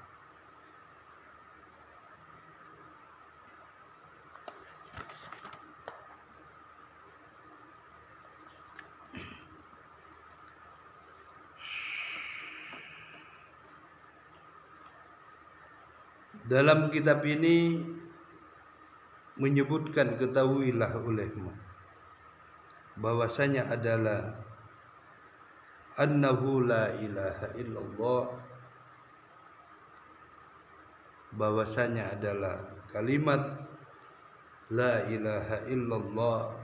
Dalam kitab ini menyebutkan, ketahuilah olehmu bahwasanya adalah annahu la ilaha illallah, bahwasanya adalah kalimat la ilaha illallah,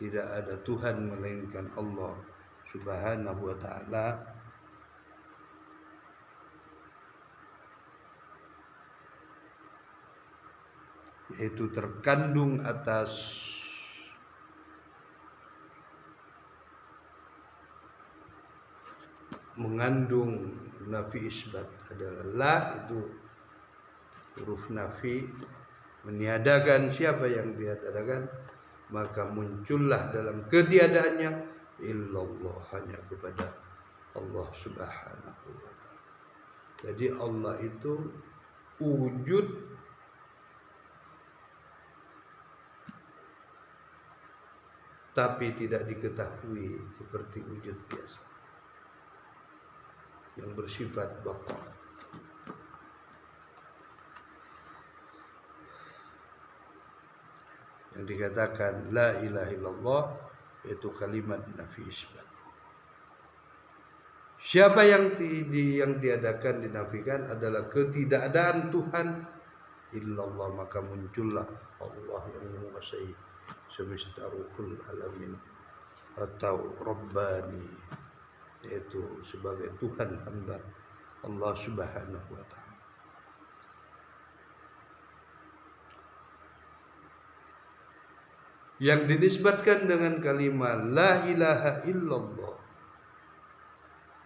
tidak ada Tuhan melainkan Allah Subhanahu wa taala, yaitu terkandung atas mengandung nafi isbat. Adalah la, itu huruf nafi, meniadakan siapa yang ditiadakan, maka muncullah dalam ketiadaannya illallah, hanya kepada Allah Subhanahu wa taala. Jadi Allah itu wujud tapi tidak diketahui seperti wujud biasa yang bersifat baqa. Yang dikatakan la ilaha illallah yaitu kalimat nafi isbat. Siapa yang tiadakan, dinafikan adalah ketidakadaan Tuhan illallah, maka muncullah Allah yang menguasai semesta ruhul alamin atau Rabbani, yaitu sebagai Tuhan hamba Allah Subhanahu wa ta'ala. Yang dinisbatkan dengan kalimat la ilaha illallah,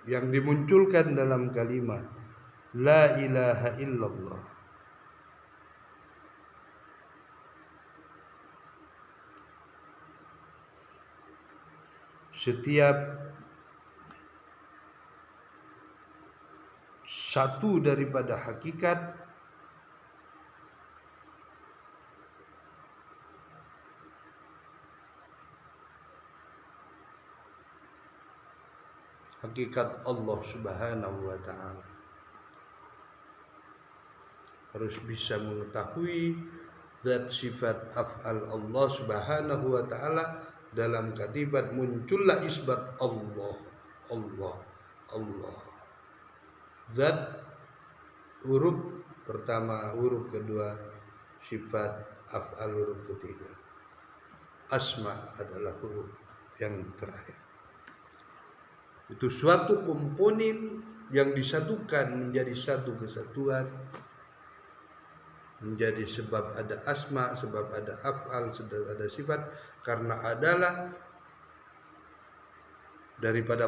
yang dimunculkan dalam kalimat la ilaha illallah, setiap satu daripada hakikat Allah Subhanahu wa ta'ala harus bisa mengetahui zat sifat af'al Allah Subhanahu wa ta'ala. Dalam kalimat muncullah isbat Allah, Allah, Allah. Zat huruf pertama, huruf kedua, sifat af'al huruf ketiga. Asma adalah huruf yang terakhir. Itu suatu komponen yang disatukan menjadi satu kesatuan, menjadi sebab ada asma, sebab ada af'al, sebab ada sifat, karena adalah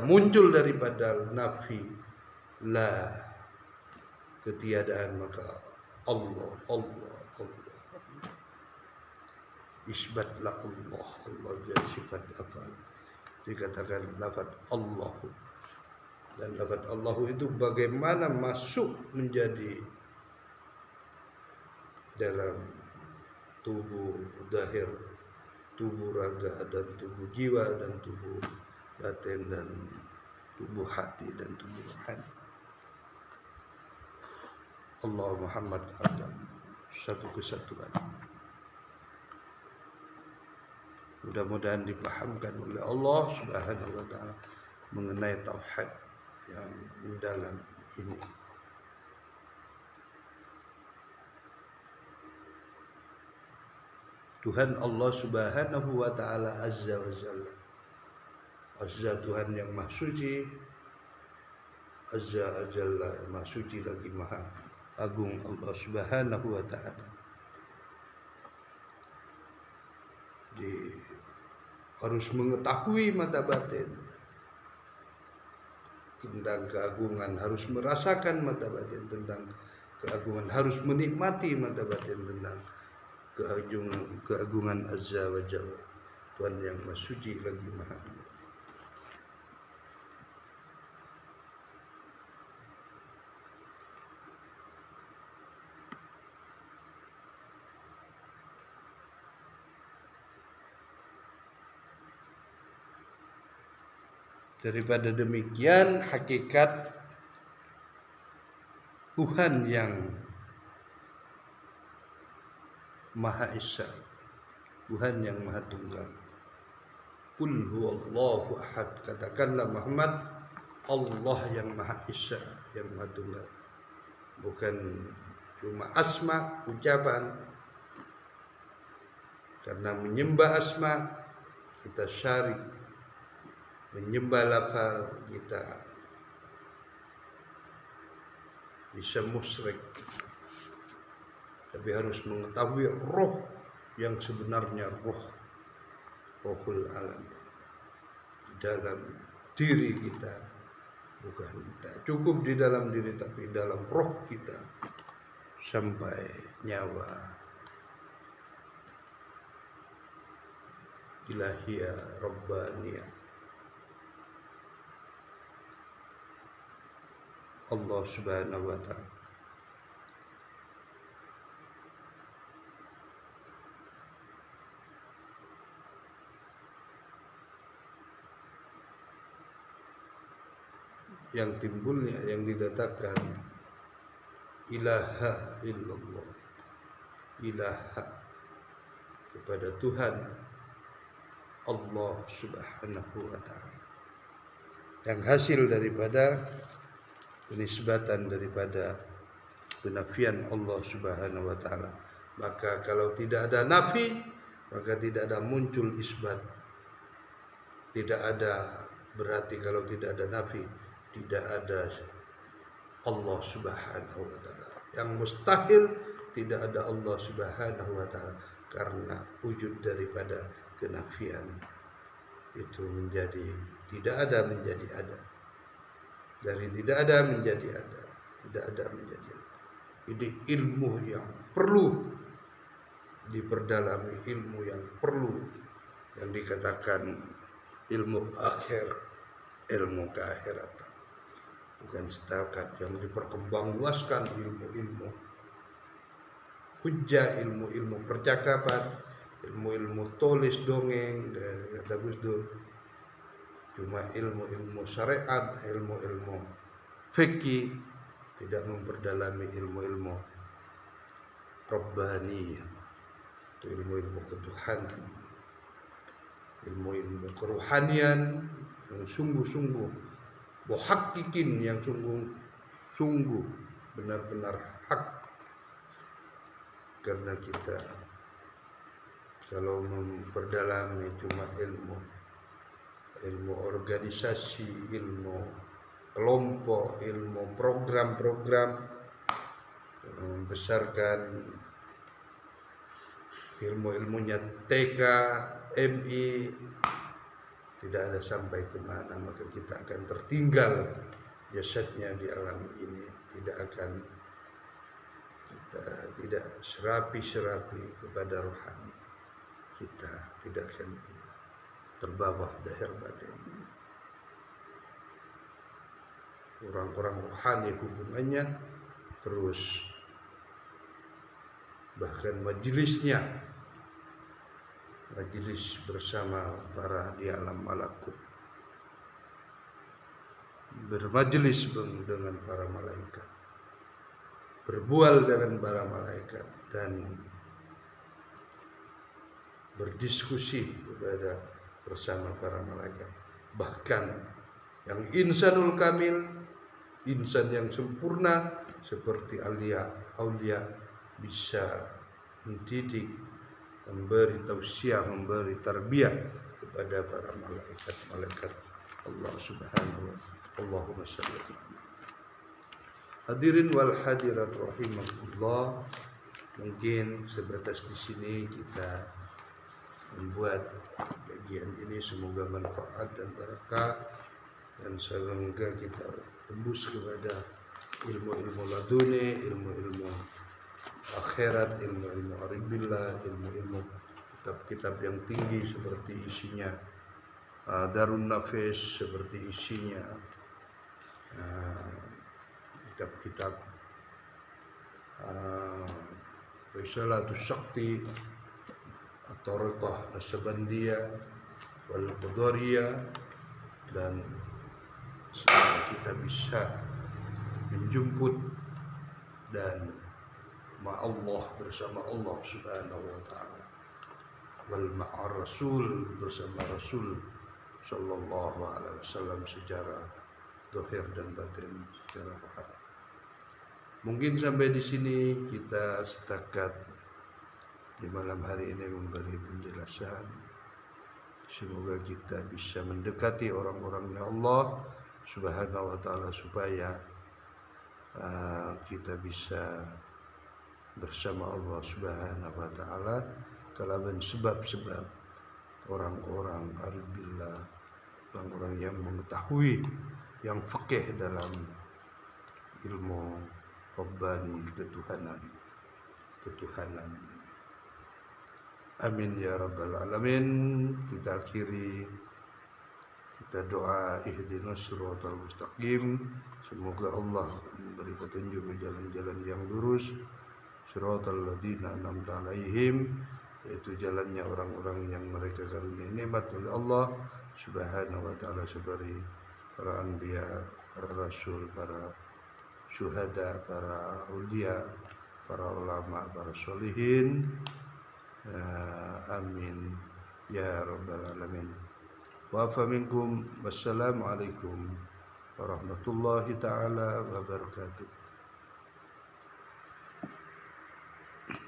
muncul daripada nafi la, ketiadaan, maka Allah, Allah, Allah. Isbatlah Allah, Allah jadi sifat af'al. Dikatakan lafaz Allahu, dan lafaz Allahu itu bagaimana masuk menjadi dalam tubuh zahir, tubuh raga dan tubuh jiwa dan tubuh batin dan tubuh hati dan tubuh rohani. Allah Muhammad Adam, satu kesatuan. Mudah-mudahan dipahamkan oleh Allah Subhanahu wa ta'ala mengenai tauhid yang mendalam ini. Tuhan Allah Subhanahu wa ta'ala azza wa jalla. Azza Tuhan yang maha suci, azza wa jalla maha suci lagi maha agung Allah Subhanahu wa ta'ala. Harus mengetahui mata batin tentang keagungan, harus merasakan mata batin tentang keagungan, harus menikmati mata batin tentang keagungan azza wa jalla, Tuhan yang maha suci lagi maha agung. Daripada demikian, hakikat Tuhan yang Maha Esa, Tuhan yang Maha Tunggal. Qul huwallahu ahad, katakanlah Muhammad, Allah yang Maha Esa, yang Maha Tunggal. Bukan cuma asma, ucapan. Karena menyembah asma kita syarik, menyembah lafal kita bisa musyrik. Tapi harus mengetahui roh yang sebenarnya, rohul alam di dalam diri kita, bukan tak cukup di dalam diri tapi dalam roh kita sampai nyawa ilahiyah rabbaniyah Allah Subhanahu wa ta'ala. yang timbulnya, yang didatangkan ilaha illallah, ilaha kepada Tuhan Allah Subhanahu wa ta'ala, yang hasil daripada penisbatan daripada penafian Allah Subhanahu wa ta'ala. Maka kalau tidak ada nafi, maka tidak ada muncul isbat. Tidak ada, berarti kalau tidak ada nafi, tidak ada Allah Subhanahu wa ta'ala. Yang mustahil tidak ada Allah Subhanahu wa ta'ala, karena wujud daripada kenafian itu menjadi tidak ada menjadi ada. Dari tidak ada menjadi ada, tidak ada menjadi ada. Ini ilmu yang perlu diperdalami, ilmu yang perlu, yang dikatakan ilmu akhir, ilmu keakhiratan. Bukan setakat yang diperkembangluaskan ilmu-ilmu hujjah, ilmu-ilmu percakapan, ilmu-ilmu tulis dongeng, kata Gus Dur. Cuma ilmu-ilmu syariat, ilmu-ilmu fikih, tidak memperdalami ilmu-ilmu rabbaniyah, itu ilmu-ilmu ketuhanan, ilmu-ilmu kerohanian yang sungguh-sungguh muhakkikin, yang sungguh-sungguh benar-benar hak. Karena kita kalau memperdalami cuma ilmu organisasi, ilmu kelompok, ilmu program-program, membesarkan ilmu-ilmunya TK, MI, tidak ada sampai kemana, maka kita akan tertinggal jasadnya di alam ini. Kita tidak serapi kepada rohani, kita tidak akan terbawa dahir batin. Orang-orang rohani hubungannya terus, bahkan majelis bersama para di alam malakut, bermajelis dengan para malaikat, berbual dengan para malaikat, dan berdiskusi bersama para malaikat. Bahkan yang insanul kamil, insan yang sempurna seperti aulia bisa mendidik, memberi tausiah, memberi tarbiyah kepada para malaikat Allah Subhanahu wa ta'ala. Allahumma shalli ala Muhammad. Hadirin wal hadirat rahimakumullah, mungkin sebatas di sini kita membuat bagian ini, semoga manfaat dan barakah, dan semoga kita tembus kepada ilmu-ilmu laduni, ilmu-ilmu akhirat, ilmu-ilmu aribillah, ilmu-ilmu kitab-kitab yang tinggi seperti isinya Darun Nafis, seperti isinya kitab-kitab Risalatus Syakti, At-Tariqah As-Sabandiyah, Wal-Qadariyah, dan semoga kita bisa menjemput dan ma'allah, bersama Allah Subhanahu wa ta'ala, wal ma'ar Rasul, bersama Rasul sallallahu alaihi wasallam secara zahir dan batin, secara rohani. Mungkin sampai di sini kita setakat di malam hari ini memberi penjelasan. Semoga kita bisa mendekati orang-orangnya Allah Subhanahu wa ta'ala, supaya kita bisa bersama Allah Subhanahu wa ta'ala kalaban sebab-sebab orang-orang aribillah, orang-orang yang mengetahui, yang faqih dalam ilmu Rabbani, ketuhanan. Amin ya rabbal alamin. Kita akhiri, kita doa ihdinas siratal mustaqim, semoga Allah memberi petunjuk ke jalan-jalan yang lurus, siratal ladzina an'amta alaihim, yaitu jalannya orang-orang yang mereka karuniai nikmat oleh Allah Subhanahu wa ta'ala, seperti para anbiya, para rasul, para syuhada, para ulia, para ulama, para solihin. Amin ya rabbal alamin. Wa afa minkum. Wassalamualaikum warahmatullahi taala wabarakatuh.